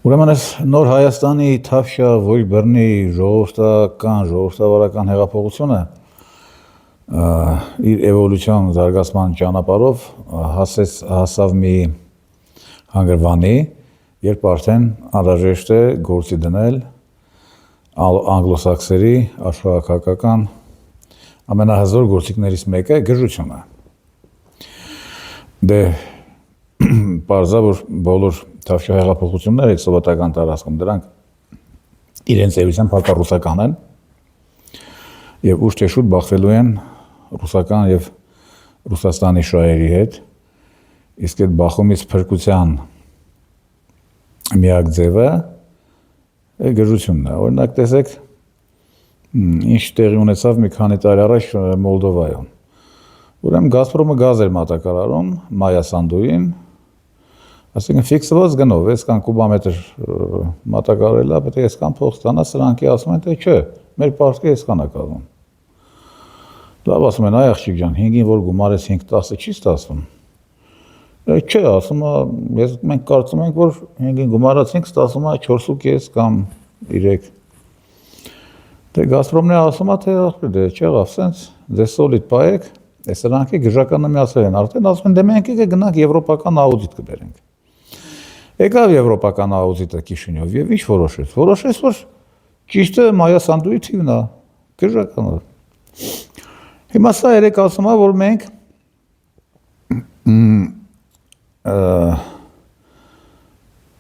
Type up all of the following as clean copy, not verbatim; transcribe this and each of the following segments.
Ուրեմն այս նոր Հայաստանի Թավշյա ոչ բռնի ժողովրդավարական հեղափոխությունը իր էվոլյուցիոն զարգացման ճանապարհով հասավ մի հանգրվանի, երբ արդեն անհրաժեշտ է գործի դնել անգլոսաքսերի աշխարհակական ամենահզոր գործիքներից մեկը գժությունը։ Դե պարզա որ բոլոր Թավշյա հեղափոխությունները սովետական տարածքում դրանք իրենց էության փակառուսական են եւ ուշ թե շուտ բախվելու են ռուսական եւ Ռուսաստանի շահերի հետ, իսկ այդ բախումից փրկության միակ ձևը գժությունն է։ Օրինակ տեսեք ինչ տեղի ունեցավ մի քանի տարի առաջ Մոլդովայում։ Ուրեմն Գազպրոմը գազ էր մատակարարում Մայա Սանդուին, այսինքն ֆիքսված գնով, այսքան կուբամետր մատակարարել է, պետք է այսքան փող ստանա, սրանքի ասում են թե չէ, մեր պարտքը այսքան է կազմում։ Լավ ասում են, այ աղջիկ ջան, 5-ին որ գումարես 5-10-ը չի ստացվում։ Չէ, ասում է, մենք կարծում ենք, որ 5-ին գումարացինք, ստացվում է 4.5 կամ 3։ Դե Գազպրոմն է ասում է, թե ախպեր, դե չեղավ, սենց, դե սոլիդ պայեք, այս սրանքի գժականը միացել են, արդեն ասում են, դե մենք գնանք եվրոպական աուդիտ կբերենք։ Եկավ եվրոպական աուդիտը Կիշինյով եւ ինչ որոշեց։ Որոշեց, որ ճիշտը Մայա Սանդուի թիվն է, գժականը։ Հիմա սա երեք ասում է, որ մենք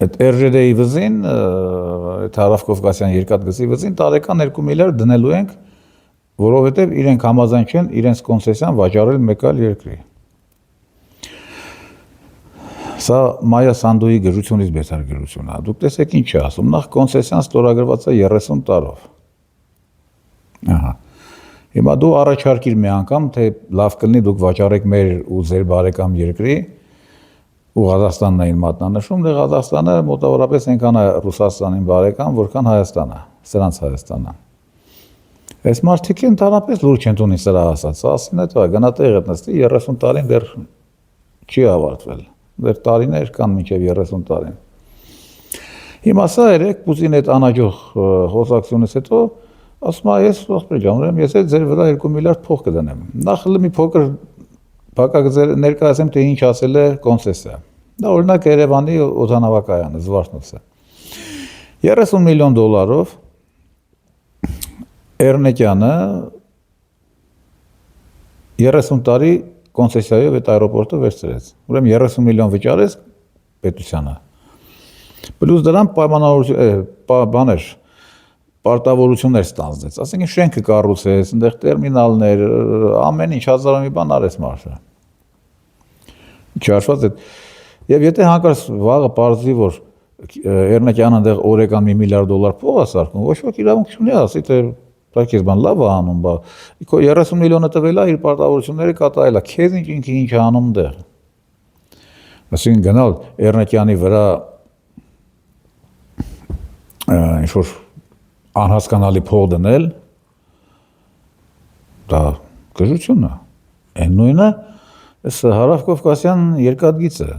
այդ RЖD-ի վզին, այդ Հարավկովկասյան երկաթգծի վզին տարեկան 2 միլիարդ դնելու ենք, որովհետև իրենք համաձայն չեն իրենց կոնցեսիան վաճառել մեկ այլ երկրի։ Սա Մայա Սանդուի գժությունից բեցար գժություն է։ Դուք տեսեք ինչ է ասում, նախ կոնցեսիան ստորագրված է 30 տարով։ Ահա։ Հիմա դու առաջարկիր մի անգամ, թե լավ կլինի դուք վաճառեք մեր ու ձեր բարեկամ երկրի ու Ղազախստանն էին մատնանշում, դե Ղազախստանը մոտավորապես այնքան է Ռուսաստանին բարեկամ, որքան Հայաստանը, սրանց Հայաստանը։ Այս մարդիկ ընդհանրապես լուրջ չեն տունի սրա ասած, ասին այդ գնա տեղդ նստի 30 տարին դեռ չի ավարտվել, դեռ տարիներ կան մինչև 30 տարին։ Հիմա սա երեք Պուտինի այդ անաջող խոսակցությունից հետո ասում է ես ախպեր ջան, ուրեմն ես ձեր վրա 2 միլիարդ փող կդնեմ։ Նախ մի փոքր բակագծեր ներկայացեմ թե ինչ ասել է կոնցեսիա։ Դա օրինակ Երևանի օդանավակայանը Զվարթնոցը 30 միլիոն դոլարով Էրնեկյանը 30 տարի կոնցեսիայով այդ այրոպորտը վերցրեց։ Ուրեմն 30 միլիոն վճարեց պետությանը։ Պլյուս դրան պարտավորություններ ստանձնեց։ Ասենք շենքը կառուցեց, այնտեղ տերմինալներ, ամեն ինչ հազար մի բան արեց մարդը։ Չհաշված այդ։ Եվ եթե հանկարծ վաղը պարզվի, որ Էրնեկյանը այնտեղ օրեկան $1 միլիարդ փող է սարքում, ոչ ոք իրավունք չունի ասի, թե Պրակես բան լավ է անում, բա 30 միլիոնը տվել է, իր պարտավորությունները կատարել է, քեզ ինքը ինչ է անում դեղ։ Այսինքն գնալ Էրնեկյանի վրա ինչ-որ անհասկանալի փող դնել, դա գժությունն է։ Այն նույնը այս Հարավկովկասյան երկաթգիծը,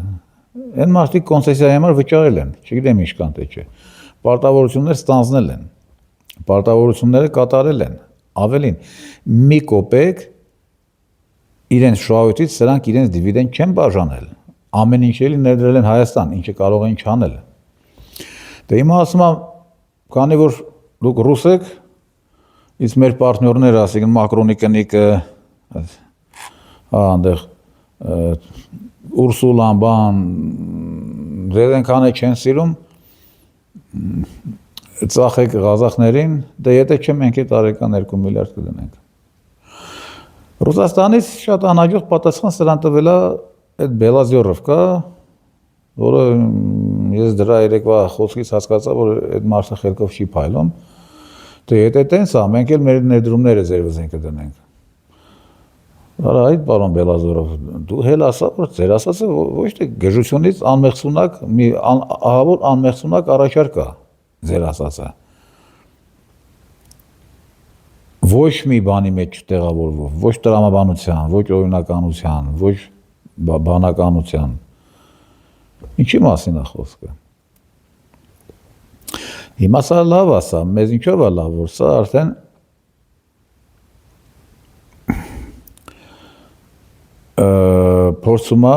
այն մարդիկ կոնցեսիայի համար վճարել են, չգիտեմ ինչքան թե չէ, պարտավորություններ ստանձնել են, պարտավորությունները կատարել են, ավելին, մի կոպեկ իրենց շահույթից սրանք իրենց դիվիդենդ չեն բաժանել, ամեն ինչ էլի ներդրել են Հայաստան, ինչը կարող են չանել։ Դե հիմա ասում եմ, քանի որ դուք ռուս եք, իսկ մեր պարտներները, ասենք Մակրոնի կնիկը, այնտեղ Ուրսուլան բան, ձեր այնքան չեն սիրում, ծախեք Ղազախներին, դե եթե չէ մենք այդ տարեկան 2 միլիարդ կդնենք։ Ռուսաստանից շատ անհաջող պատասխան սրան տվել է այդ Բելազյորովկա, որը ես դրա երեկվա խոսքից հասկացա, որ այդ մարդը խելքով չի փայլում, թե եթե տենց է, մենք էլ մեր ներդրումները ձեր վզին կդնենք։ Արա այդ պարոն Բելազյորով, դու հել ասա, որ ձեր ասածը ոչ թե գժությունից անմեղսունակ, մի ահավոր անմեղսունակ առաջարկ է ձեր ասածը։ Ոչ մի բանի մեջ չտեղավորվող, ոչ տրամաբանության, ոչ օրինականության, ոչ բանականության։ Ինչի մասին է խոսքը։ Հիմա սա լավ է սա, մեզ ինչով է լավ, որ սա արդեն փորձում է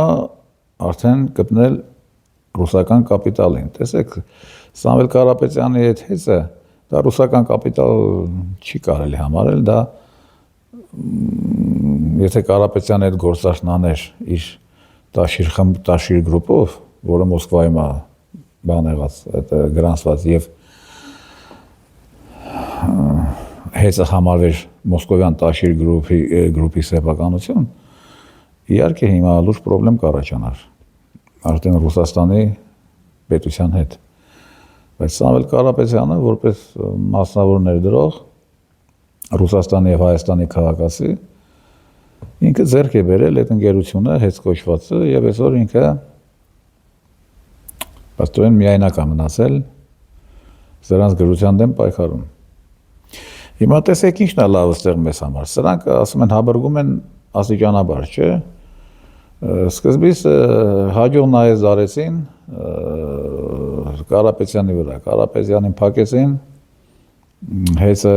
արդեն գտնել ռուսական կապիտալին։ Տեսեք, Սամվել Կարապետյանի այդ հեծը, դա ռուսական կապիտալ չի կարելի համարել, դա եթե Կարապետյանը այդ գործարքն աներ իր Տաշիր գրուպով, որը Մոսկվայում է բան եղած, գրանցված եւ հեծը համարվեր մոսկովյան Տաշիր գրուպի սեփականություն, իհարկե հիմա լուրջ պրոբլեմ կառաջանար արդեն Ռուսաստանի պետության հետ։ Բայց Սամվել Կարապետյանը որպես մասնավոր ներդրող Ռուսաստանի եւ Հայաստանի քաղաքացի ինքը ձեռք է բերել այդ ընկերությունը հետ կոչվածը եւ այսօր ինքը բաստոեն միայնակ է մնացել սրանց գրության դեմ պայքարում։ Հիմա տեսեք ինչն է լավ ստեղ մեզ համար։ Սրանք ասում են հաբրգում են աստիճանաբար, չէ՞։ Սկզբից հաջող նայեց արեցին Կարապետյանի վրա, Կարապետյանին փակեցին, հեծը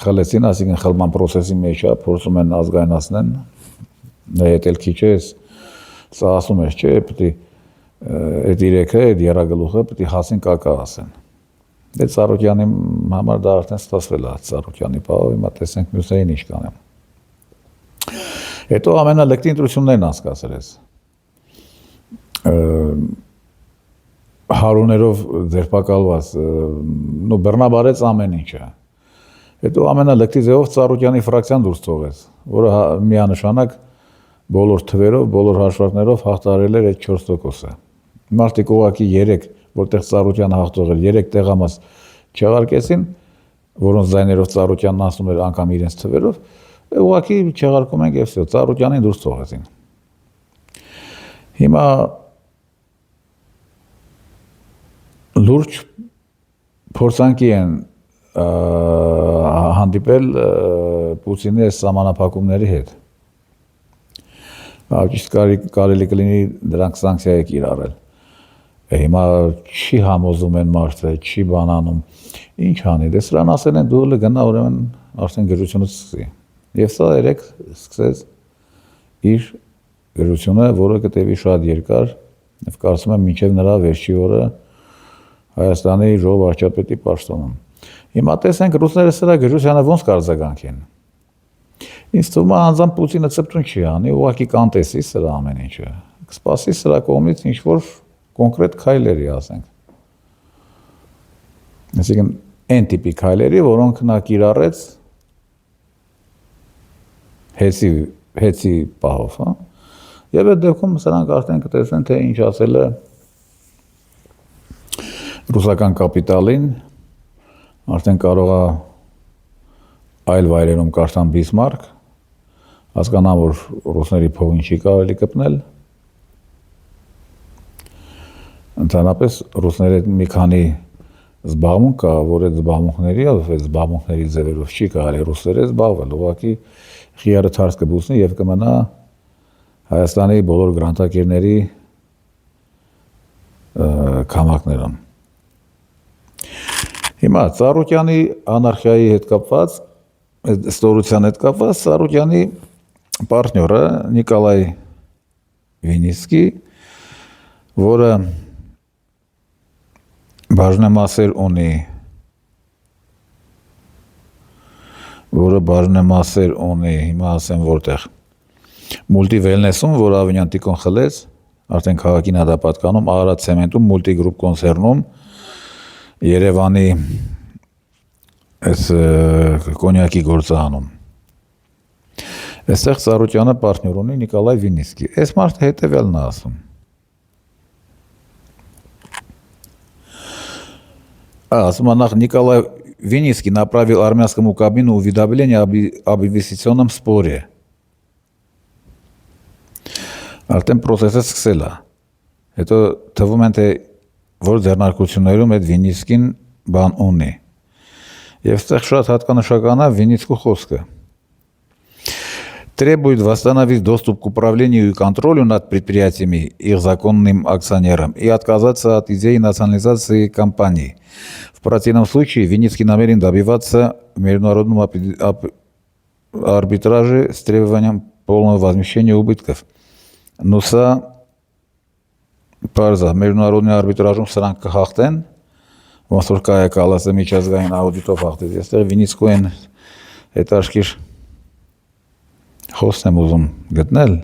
խլեցին, այսինքն խլման process-ի մեջ է, փորձում են ազգայնացնեն, հետ էլ քիչ է, սա ասում ես, չէ, պետք է այդ իրեքը, այդ երագլուխը պետք է հասին կակա ասեն։ Այդ Ծառուկյանի համար դա արդեն ստացվել է, Ծառուկյանի պահով, հիմա տեսենք մյուսներին ինչ կանեմ։ Հետո ամենալեկտի ընտրություններն անցկացրեց։ Հարուներով ձերբակալված, բռնաբարեց ամեն ինչը։ Հետո ամենալեկտի ձևով Ծառուկյանի ֆրակցիան դուրս թողեց, որը միանշանակ բոլոր թվերով, բոլոր հաշվարկներով հաղթահարել էր այդ 4%-ը։ Մարդիկ ուղղակի 3, որտեղ Ծառուկյանը հաղթողել, 3 տեղամաս չեղարկեցին, որոնց ձայներով Ծառուկյանն անցնում էր անգամ իրենց թվերով, ուղղակի չեղարկում ենք եւ Ծառուկյանին դուրս թողեցին։ Հիմա լուրջ փորձանքի են հանդիպել Պուտինի այս սահմանափակումների հետ։ Ճիշտ կարելի կլինի դրանք սանկցիա է կիրառել։ Հիմա չի համոզում են մարդը, չի բանանում։ Ինչ անի, դե սրան ասել են դու գնա ուրեմն արդեն գրությունը սկսի։ Եվ սա երեք սկսեց իր գրությունը, որը կտևի շատ երկար, եւ կարծում եմ մինչեւ նրա վերջի օրը Հայաստանի ժողով վարչապետի պաշտոնում։ Հիմա տեսենք ռուսները սրա գրությանը ոնց կարձագանքեն։ Ինձ թվում է անձամբ Պուտինը ծպտուն չի անի, ուղղակի կանտեսի սրա ամեն ինչը։ Կսպասի սրա կողմից ինչ-որ կոնկրետ քայլերի, ասենք։ Այսինքն այն տիպի քայլերի, որոնք նա կիրառեց հեծի պահով, հա։ Եվ այդ դեպքում սրանք արդեն կտեսնեն, թե ինչ ասել է ռուսական կապիտալին, արդեն կարող է այլ վայրերում կարդան Բիսմարկ, հասկանան, որ ռուսների փողին չի կարելի կպնել։ Ընդհանրապես ռուսների մի քանի զբաղմունք կա, որ այդ զբաղմունքների ձևերով չի կարելի ռուսերը զբաղվել, ուղղակի խիարը թարս կբուսնի եւ կմնա Հայաստանի բոլոր գրանտակիրների քամակներում։ Հիմա Ծառուկյանի անարխիայի հետ կապված, ստորության հետ կապված Ծառուկյանի պարտնյորը Նիկոլայ Վինիսկի, որը բաժնեմասեր ունի, հիմա ասեմ որտեղ, Մուլտի Վելնեսում, որ Ավինյան Տիկոն խլեց, արդեն քաղաքին հա դա պատկանում, Արարատ ցեմենտում, Մուլտի գրուպ կոնցերնում, Երևանի այս կոնյակի գործարանում։ Այստեղ Ծառուկյանը պարտնյոր ունի Նիկոլայ Վինիսկի։ Այս մարդը հետևյալն է ասում։ Ասում նախ Николай Винницкий направил армянскому кабину уведомление об инвестиционном споре. Արդեն process-ը սկսել է։ Հետո թվում են, թե որ ձեռնարկություններում այդ Վինիսկին բան ունի։ Եվ այստեղ շատ հատկանշական է Վինիսկու խոսքը։ Требует восстановить доступ к управлению и контролю над предприятиями их законным акционерам и отказаться от идеи национализации компаний. В противном случае Винницкий намерен добиваться в международном арбитраже с требованием полного возмещения убытков. Но Պարզա, международный арбитражում սրանք կհաղթեն, ոնց որ կայակալ ասը միջազգային աուդիտով հաղթեց, այստեղ Վինիցկոյին հետարքիր խոսն եմ ուզում գտնել,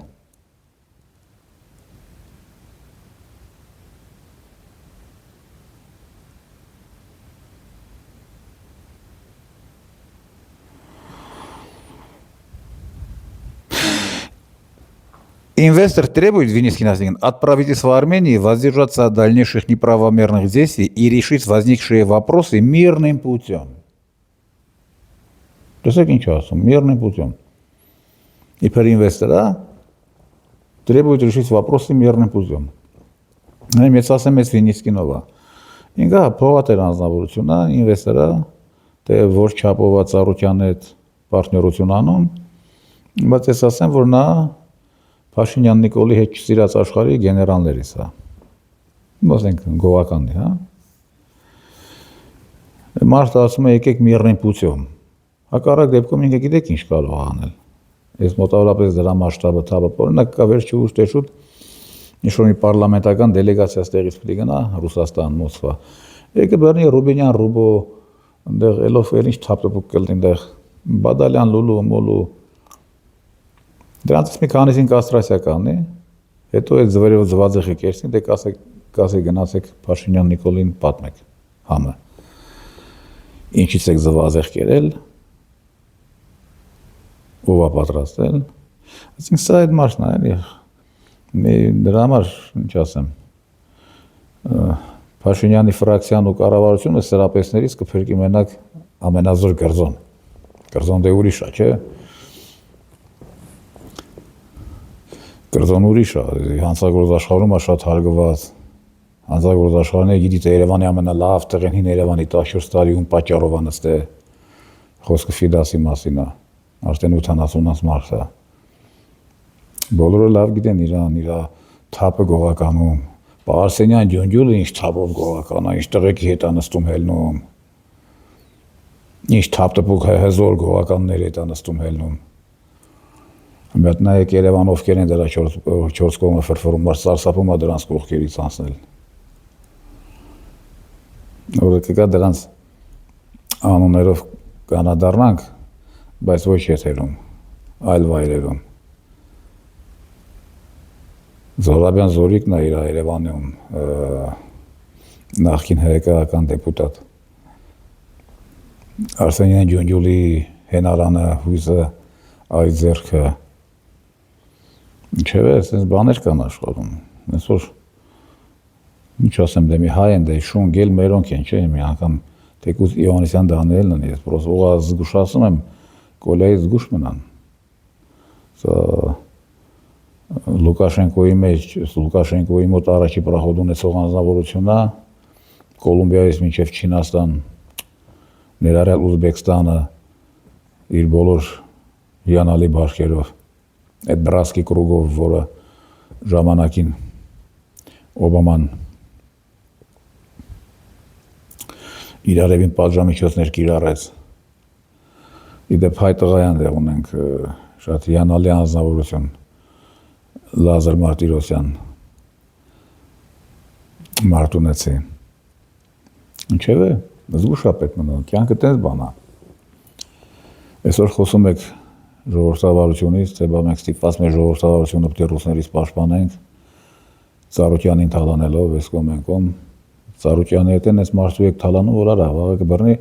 Инвестор требует, Винницкий Насигин, от правительства Армении воздержаться от дальнейших неправомерных действий и решить возникшие вопросы мирным путем. Мирным путем. И per инвестора требует решить вопросы мирным путем. Մեծասեմեց Վինիցկինովա։ Ինգա փողատեր անձնավորությունա, ինվեստորա, թե որ չափով ծառության հետ պարտներություն անում, բայց ես ասեմ, որ նա Փաշինյան Նիկոլի հետ չսիրած աշխարհի գեներալներից է։ Ասենք գողականն է, հա։ Մարդը ասում է եկեք միրնին պուտյոմ։ Հակառակ դեպքում ինքը գիտեք ինչ կարող է անել։ Ես մոտավորապես դրա մասշտաբը թափը օրինակ կա վերջի ուշ տեշուտ ինչ-որ մի պարլամենտական դելեգացիա ստեղից պիտի գնա Ռուսաստան, Մոսկվա։ Եկե բռնի Ռուբինյան, Ռուբո, այնտեղ ելով ինչ թափտոպ կլինի այնտեղ Բադալյան, Լուլու, Մոլու Դրանից մի քանիսին կաստրացիա կանի, հետո այդ զվերով զվաձեղի կերսին, դե կասեք գնացեք Փաշինյան Նիկոլին պատմեք համը։ Ինչից եք զվաձեղ կերել, ով է պատրաստել, այսինքն սա այդ մասն է, էլի, դրա համար, ինչ ասեմ, Փաշինյանի ֆրակցիան ու կառավարությունը սրապեսներից կփրկի մենակ ամենազոր Կրզոն։ Կրզոն դե ուրիշ է, չէ՞։ Կրզոն ուրիշ է, հանցագործ աշխարհում է շատ հարգված, հանցագործ աշխարհները գիտի թե Երևանի ամենալավ տեղին հին Երևանի 14 տարիում պատճառով անստե խոսքը Ֆիդասի մասին է, արդեն 80-ից մարդ է։ Բոլորը լավ գիտեն իրան, իր թափը գողականում, Պարսենյան ջունջուլը ինչ թափով գողական է, ինչ տղեկի հետ է նստում հելնում, ինչ թափտպուկ հզոր գողականներ հետ է նստում հելնում։ Բայց նայեք Երևան ովքեր են դրա 4 կողմը ֆրֆռում, բայց սարսափում է դրանց կողքերից անցնել։ Որը կգա դրանց անուններով կանադառնանք, բայց ոչ եթերում, այլ վայրերում։ Զորաբյան Զորիկն է իր Երևանում նախկին հայկական դեպուտատ։ Արսենյան Ջունջուլի հենարանը, հույզը, այդ ձեռքը Ինչևէ, այսպես բաներ կան աշխարհում։ Այսօր ինչ ասեմ, դե մի հայ են, դե շուն գել մերոնք են, չէ՞, մի անգամ թեկուզ Իովանեսյան Դանիելն են, ես պրոս ուղղա զգուշացնում եմ, կոլեից զգուշ մնան։ Սա Լուկաշենկոյի մեջ, Լուկաշենկոյի մոտ առաջի պրախոդ ունեցող անձնավորությունն է, Կոլումբիայից մինչև Չինաստան, ներառյալ Ուզբեկստանը իր բոլոր հիանալի բարքերով այդ բրասկի կրուգով, որը ժամանակին Օբաման իր արևին պատժամիջոցներ կիրառեց։ Իդեպ հայ տղայան դեղ ունենք շատ հիանալի անձնավորություն Լազար Մարտիրոսյան Մարտունեցի։ Ինչևէ, զգուշ է պետք մնալ, կյանքը տես բան է։ Այսօր խոսում եք ժողովրդավարությունից, թե բա մենք ստիպված մեր ժողովրդավարությունը պետք է ռուսներից պաշտպանենք, Ծառուկյանին թալանելով, այս կողմ են կողմ, Ծառուկյանի հետ են այս մարդու եք թալանում, որ արա, վաղը կբռնի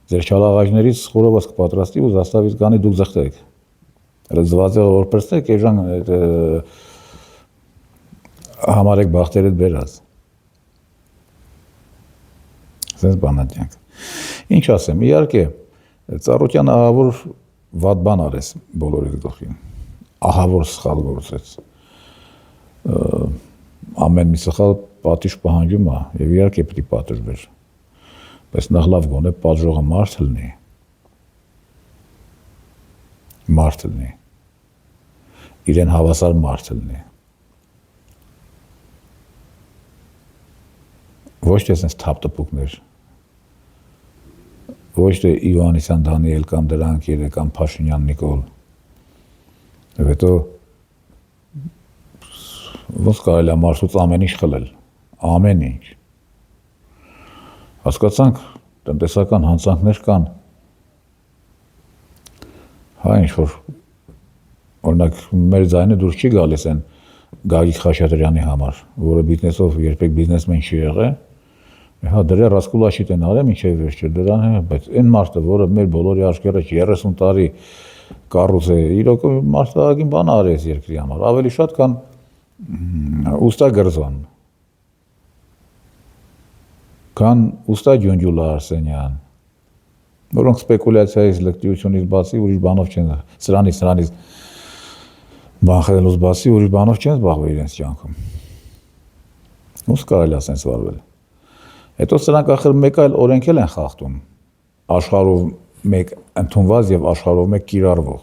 ձեր չալաղաջներից խորոված կպատրաստի ու զաստավից կանի դուք զղթեք։ Զվաձեղը որ պրստեք, եժան համարեք բախտեր հետ բերած։ Սենց բանատյանք։ Ինչ ասեմ, իհարկե, Ծառուկյանը ահավոր վատ բան արեց բոլորի գլխին, ահավոր սխալ գործեց, ամեն մի սխալ պատիժ պահանջում է և իհարկե պիտի պատժվեր, բայց նախ լավ գոնե պատժողը մարդ լինի, իրեն հավասար մարդ լինի։ Ոչ թե sense թափտպուկներ, ոչ թե Իվանիսյան Դանիել կամ դրանք երեք կամ Փաշինյան Նիկոլ։ Եվ հետո ոնց կարելի է մարդուց ամեն ինչ խլել, ամեն ինչ։ Հասկացանք, տնտեսական հանցանքներ կան։ Հա ինչ-որ, օրինակ, մեր ձայնը դուրս չի գալիս են Գագիկ Խաչատրյանի համար, որը բիզնեսով երբեք բիզնեսմեն չի եղել, հա դրա ռասկուլաշիտ են արել մինչև վերջը դրան է, բայց այն մարդը, որը մեր բոլորի աչքերը 30 տարի կառույց է, իրոք մարդահագին բան արեց երկրի համար, ավելի շատ քան ուստա Գրզոն, քան ուստա Ջունջուլա Արսենյան, որոնք սպեկուլյացիայից, լկտիությունից բացի ուրիշ բանով չեն, սրանից բան խելելուց բացի ուրիշ բանով չեն զբաղվել իրենց կյանքում։ Ոնց կարելի է ասենց վարվել։ Հետո սրանք ախր մեկ այլ օրենք են խախտում, աշխարհով մեկ ընդունված եւ աշխարհով մեկ կիրառվող։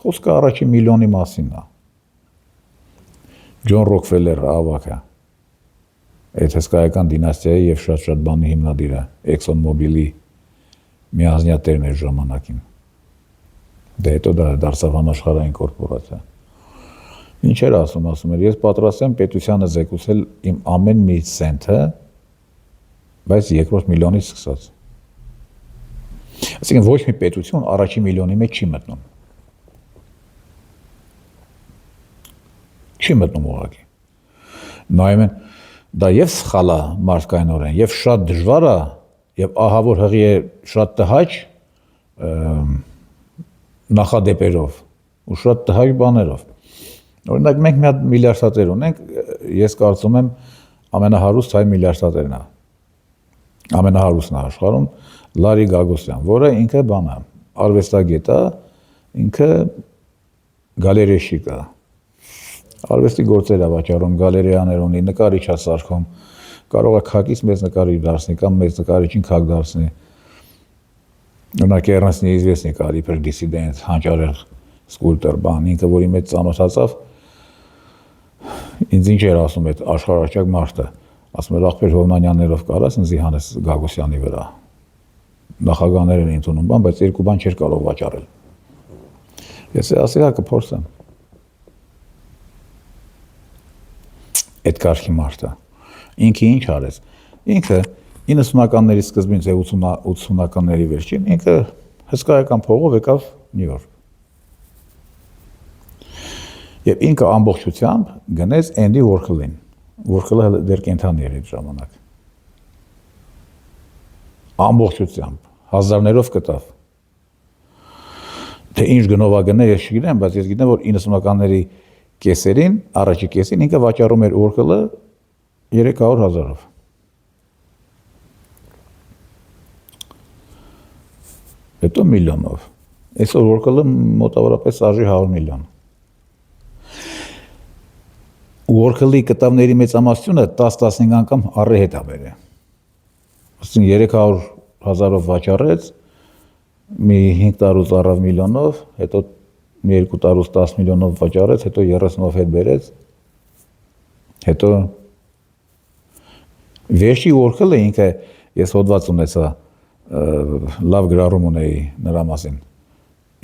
Խոսքը առաջի միլիոնի մասին է։ Ջոն Ռոքֆելերը ավակը, այդ հսկայական դինաստիայի եւ շատ բանի հիմնադիրը, Exxon Mobil-ի միազնյա տերն էր ժամանակին։ Դե հետո դա դարձավ համաշխարհային կորպորացիա։ Ինչ էր ասում էր, ես պատրաստ եմ պետությանը զեկուցել իմ ամեն մի սենթը, բայց երկրորդ միլիոնից սկսած։ Այսինքն ոչ մի պետություն առաջի միլիոնի մեջ չի մտնում։ Չի մտնում ուղղակի։ Նայում են, դա եւ սխալ է մարդկայնորեն, եւ շատ դժվար է, եւ ահա որ հղի է շատ տհաճ նախադեպերով ու շատ տհաճ բաներով։ Օրինակ մենք մի հատ միլիարդատեր ունենք, ես կարծում եմ ամենահարուստ հայ միլիարդատերն է։ Ամենահարուստն է աշխարհում Լարի Գագոսյան, որը ինքը բան է, արվեստագետ է, ինքը գալերեշիկ է։ Արվեստի գործեր է վաճառում, գալերեաներ ունի, նկարիչ է սարքում, կարող է քակից մեծ նկարիչ դարձնի կամ մեծ նկարիչին քակ դարձնի։ Օրինակ Էռնստ Նեիզվեսնի կար իբր դիսիդենտ, հանճարեղ սկուլպտոր բան, ինքը որի մեջ ծանոթացավ, ինձ ինչ էր ասում այդ աշխարհաճակ մարդը, ասում էր ախպեր Հովնանյաններով կարաս ինձ հանես Գագոսյանի վրա։ Նախագահներ են ընդունում բան, բայց երկու բան չէր կարող վաճառել։ Ես ասի հա կփորձեմ։ Այդ կարգի մարդը։ Ինքը ինչ արեց։ Ինքը 90-ականների սկզբին թե 80-ականների վերջին ինքը հսկայական փողով եկավ Նյու Յորք։ Եվ ինքը ամբողջությամբ գնեց Էնդի Վորքլին։ Վորքլը դեռ կենթանի էր այդ ժամանակ։ Ամբողջությամբ հազարներով կտավ։ Թե ինչ գնով է գնել, ես չգիտեմ, բայց ես գիտեմ, որ 90-ականների կեսերին, առաջի կեսին ինքը վաճառում էր Վորքլը 300,000-ով։ Հետո միլիոնով։ Այսօր Վորքլը մոտավորապես արժի 100 միլիոն։ Վորքլի կտավների մեծամասնությունը 10-15 անգամ առհետ է բերել։ Ասենք 300,000-ով վաճառեց, մի 5 տարուց առավ միլիոնով, հետո մի 2 տարուց 10 միլիոնով վաճառեց, հետո 30-ով հետ բերեց, հետո վերջի Վորքլը ինքը ես հոդված ունեցա, լավ գրառում ունեի նրա մասին,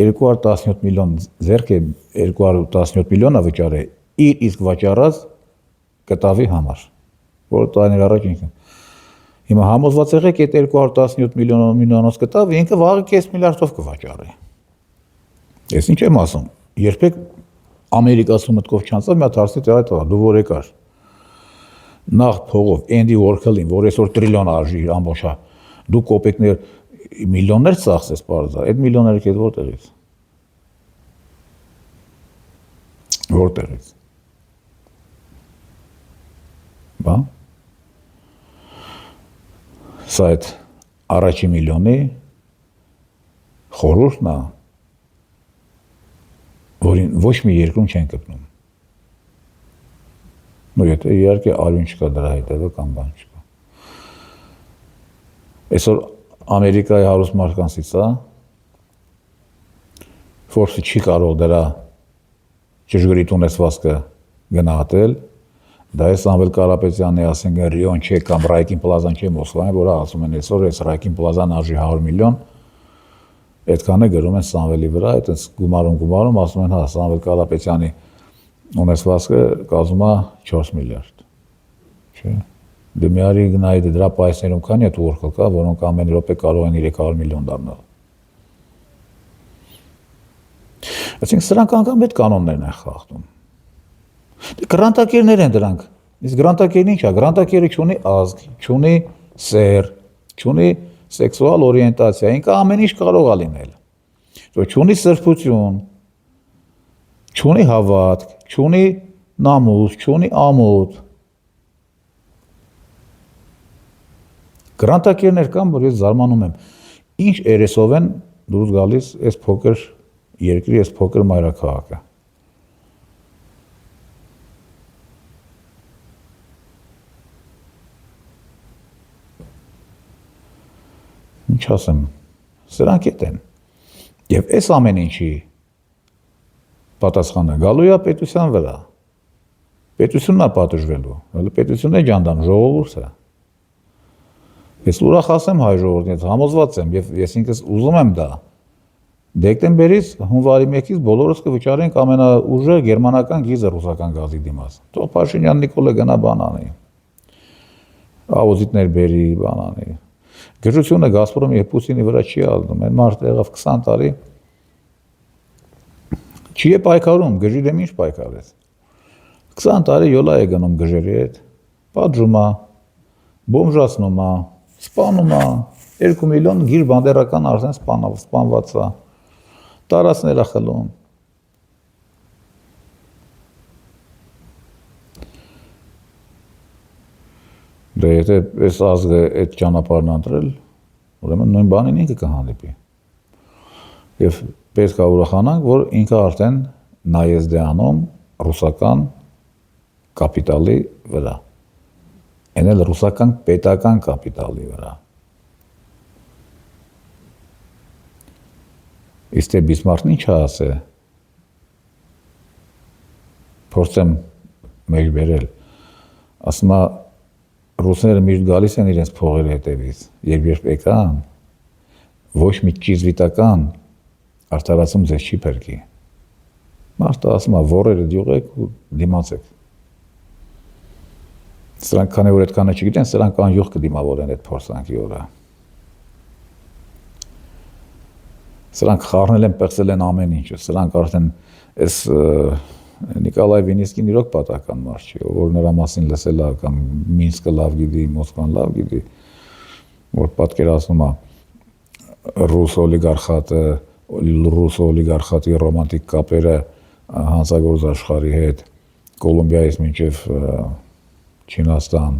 217 միլիոն ձեռք է 217 միլիոնը վճարել իր իսկ վաճառած կտավի համար, որը տարիներ առաջ ինքը։ Հիմա համոզված եղեք այդ 217 միլիոնոց կտավը ինքը վաղը կես միլիարդով կվաճառի։ Ես ինչ եմ ասում, երբեք ամերիկացու մտքով չանցավ, մի հատ հարցի տեղ այդ դու որ եկար։ Նախ փողով Էնդի Վորքլին, որ այսօր տրիլիոն արժի իր ամբողջը, դու կոպեկներ միլիոններ ծախսես բարձր, այդ միլիոնները քեզ որտեղից։ Որտեղից։ Բա։ Սա այդ առաջի միլիոնի խորհուրդն է, որին ոչ մի երկրում չեն կպնում։ Ну եթե իհարկե արյուն չկա դրա հետևը կամ բան չկա։ Այսօր Ամերիկայի հարուստ մարդկանցից է, Forbes-ը չի կարող դրա ճշգրիտ ունեցվածքը գնահատել, դա է Սամվել Կարապետյանի, ասենք, Ռիոն չէ կամ Ռայկին Պլազան չէ Մոսկվայում, որը ասում են այսօր այս Ռայկին Պլազան արժի 100 միլիոն, այդքանը գրում են Սամվելի վրա, այդպես գումարում, ասում են, հա, Սամվել Կարապետյանի ունեցվածքը կազմում է 4 միլիարդ, չէ։ Դե մի արի գնայի դրա պայսներում քանի է թուրքը կա, որոնք ամեն րոպե կարող են 300 միլիոն դառնալ։ Այսինքն սրանք անգամ այդ կանոններն են խախտում։ Դե գրանտակերներ են դրանք։ Իսկ գրանտակերն ինչ է։ Գրանտակերը չունի ազգ, չունի սեր, չունի սեքսուալ օրիենտացիա, ինքը ամեն ինչ կարող է լինել։ Չունի սրբություն, չունի հավատք, չունի նամուս, չունի ամոթ։ Գրանտակերներ կան, որ ես զարմանում եմ, ինչ երեսով են դուրս գալիս այս փոքր երկրի, այս փոքր մայրաքաղաքը։ Ինչ ասեմ, սրանք էդ են։ Եվ այս ամեն ինչի պատասխանը գալու է պետության վրա։ Պետությունն է պատժվելու, պետությունն է ջանդան, ժողովուրդը։ Ես ուրախ ասեմ հայ ժողովրդին, համոզված եմ եւ ես ինքս ուզում եմ դա։ Դեկտեմբերից հունվարի 1-ից բոլորս կվճարենք ամենաուժեղ գերմանական գիզը ռուսական գազի դիմաց։ Թող Փաշինյան Նիկոլը գնա բան անի։ Ավոզիտներ բերի, բան անի։ Գժությունը Գազպրոմի եւ Պուտինի վրա չի ալնում։ Այն մարդը եղավ 20 տարի։ Չի է պայքարում, գժի դեմ ինչ պայքարեց։ 20 տարի յոլա է գնում գժերի հետ։ Պատժում է, բոմժացնում է, սպանում է, 2 միլիոն գիր բանդերական արդեն սպանված է, տարածքներ է խլում։ Դե եթե այս ազգը այդ ճանապարհն ընտրել, ուրեմն նույն բանին ինքը կհանդիպի։ Եվ պետք է ուրախանանք, որ ինքը արդեն նայեց դեանում ռուսական կապիտալի վրա։ Այն էլ ռուսական պետական կապիտալի վրա։ Իսկ թե Բիսմարքն ինչ ասե, փորձեմ մեջ բերել, ասում է ռուսները միշտ գալիս են իրենց փողերի հետևից, երբ եկան, ոչ մի ճիզվիտական արդարացում ձեզ չի փրկի։ Մարդը ասում է ворերը դյուղեք ու դիմացեք։ Սրանք քանի որ այդքանը չգիտեն, սրանք անյուղ կդիմավորեն այդ փորձանքի օրը։ Սրանք խառնել են, պեղսել են ամեն ինչը, սրանք արդեն այս Նիկոլայ Վինիսկին իրոք պատական մարդ չի, որ նրա մասին լսել է կամ Մինսկը լավ գիտի, Մոսկվան լավ գիտի, որ պատկերացնում է ռուս օլիգարխատի ռոմանտիկ կապերը հանցագործ աշխարհի հետ, Կոլումբիայից մինչև Չինաստան։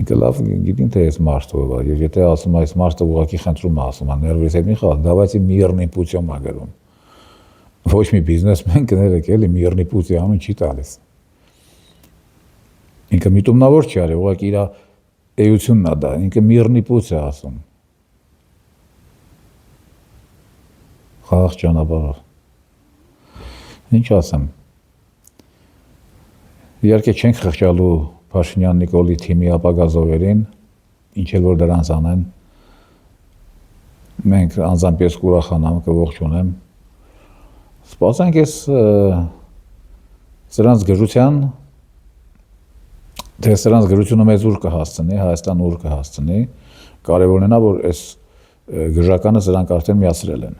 Ինքը լավ գիտին թե այս մարդը ով է, եւ եթե ասում է այս մարդը ուղղակի խնդրում է, ասում է ներվից հետ մի խաղ, давайте мирный путем է գրում։ Ոչ մի բիզնեսմեն կներեք էլի միրնի պուտի անուն չի տալիս։ Ինքը միտումնավոր չի արի, ուղղակի իր էությունն է դա, ինքը միրնի պուտ է ասում։ Խաղաղ ճանապարհով։ Ինչ ասեմ։ Իհարկե չենք խղճալու Փաշինյան Նիկոլի թիմի ապագա զոհերին, ինչ էլ որ դրանց անեն։ Մենք անձամբ ես կուրախանամ, կողջունեմ։ Սպասենք ես սրանց գժության, թե սրանց գժությունը մեզ ուր կհասցնի, Հայաստան ուր կհասցնի, կարևորն է, որ այս գժականը սրանք արդեն միացրել են։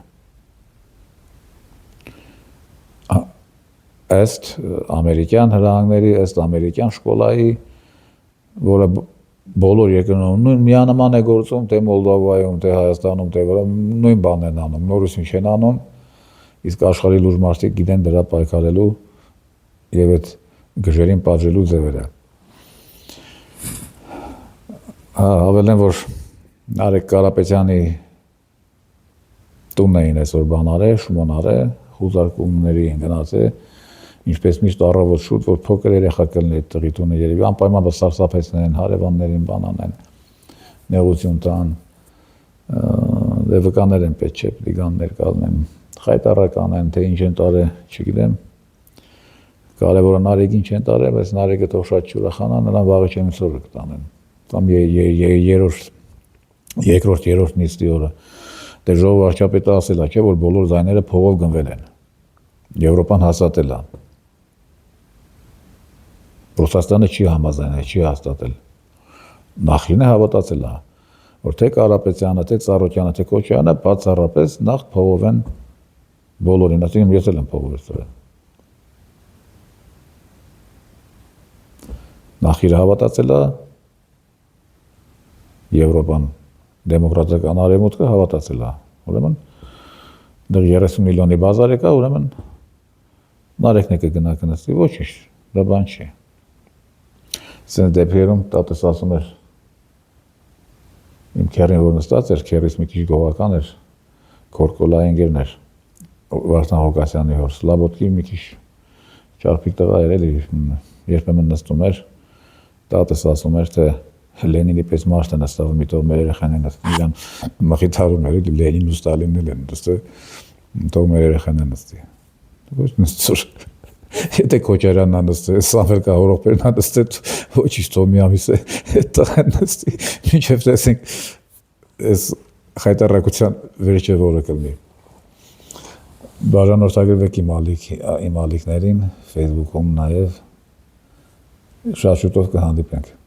Ըստ ամերիկյան հրահանգների, ըստ ամերիկյան շկոլայի, որը բոլոր երկրներում միանման է գործում, թե Մոլդովայում, թե Հայաստանում, թե նույն բանն են անում, նորից ինչ են անում, իսկ աշխարհի լուրջ մարդիկ գիտեն դրա պայքարելու եւ այդ գժերին պատժելու ձևերը։ Հավելեմ, որ Արեգ Կարապետյանի տունն էին այսօր բան արել, շմոն արել, խուզարկումների են գնացել, ինչպես միշտ առավոտ շուտ, որ փոքր երեխա կլինի այդ տղի տունը երևի, անպայման սարսափեցնեն, հարևաններին բան անեն, նեղություն տան, վկաներ են պետք չէ, պլիգաններ կազմեն, խայտարակ անեն, թե ինչ են տարել, չգիտեմ, Կարևորը Նարեկին չեն տարել, բայց Նարեկը թող շատ չուրախանա, նրան վաղը չեմ սորը կտանեն։ Կամ երկրորդ նիստի օրը։ Դե ժողովուրդ վարչապետը ասել է, չէ, որ բոլոր ձայները փողով գնվել են։ Եվրոպան հաստատել է։ Ռուսաստանը չի համաձայնել, չի հաստատել։ Նախինը հավատացել է, որ թե Կարապետյանը, թե Ծառուկյանը, թե Քոչարյանը բացառապես նախ փողով են բոլորին, ասում ես էլ եմ փողով ծրել։ Նախիրը հավատացել է, Եվրոպան, դեմոկրատական արևմուտքը հավատացել է, ուրեմն դեռ 30 միլիոնի բազար եկա, ուրեմն Նարեկն է կգնա կնստի, ոչինչ, դա բան չի։ Սենց դեպքերում տատս ասում էր, իմ քերին որ նստած էր, քերից մի քիչ գողական էր, Քորկոլայի ընկերն էր, Վարդան Հոկասյանի հոր, Սլաբոդկի մի քիչ ճարպիկ տղա էր, էլի երբեմն նստում էր, տատս ասում էր, թե Լենինի պես մարդ է նստավում, միտով մեր երեխան են նստի, իրան մխիթարում էր, Լենին ու Ստալինն էլ են նստի, միտով մեր երեխան են նստի։ Ոչ նստուր, եթե Քոչարյանն է նստի, Սամվել Կահորովպերն է նստի, ոչինչ թող մի ամիս է տղան նստի, մինչև տեսենք այս խայտառակության վերջը որը կլինի։ Բաժանորդագրվեք իմ ալիքներին, Facebook-ում նաև շատ շուտով կհանդիպենք։